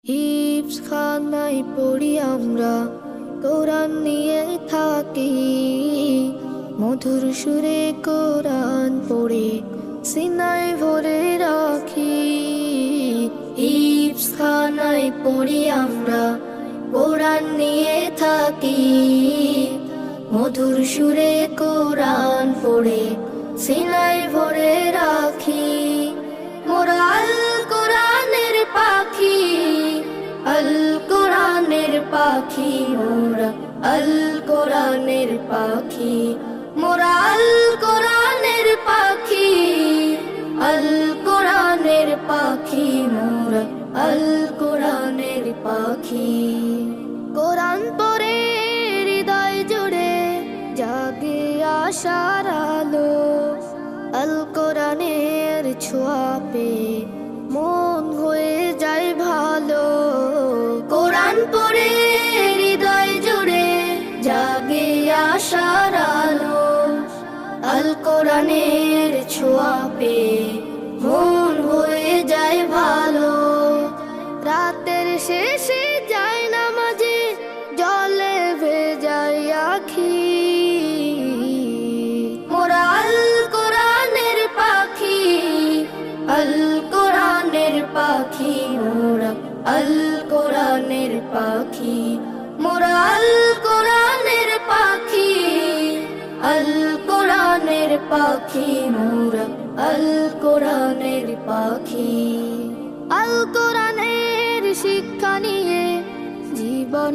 হিফজখানায় পড়ি আমরা, কোরআন নিয়ে থাকি। মধুর সুরে কোরআন পড়ে সিনায় ভরে রাখি। হিফজখানায় পড়ি আমরা, কোরআন নিয়ে থাকি। মধুর সুরে কোরআন পড়ে সিনায় ভরে রাখি। মোরা আল কোরআনের পাখি, আল কোরআনের পাখি মোরা, আল কোরআনের পাখি মোরা, আল কোরআনের পাখি, আল কোরআনের পাখি মোরা, আল কোরআনের পাখি। কোরআন পড়ে হৃদয় জুড়ে জাগে আশার আলো, আল কোরআনের ছোঁয়া পেয়ে মন হয়ে যায় ভালো। কোরআন পড়ে হৃদয় জুড়ে জাগে আশার আলো, আল কোরআনের ছোঁয়া পেয়ে মন হয়ে যায় ভালো। রাতের শেষে যায় নামাজে জলে ভেজায় আখি। মোরা আল কোরআনের পাখি, আল কোরআনের পাখি মোরা, আল কোরআনের পাখি মোরা, আল কোরআনের পাখি, আল কোরআনের পাখি মোরা, আল কোরআনের পাখি। আল কোরআনের শিক্ষা নিয়ে জীবন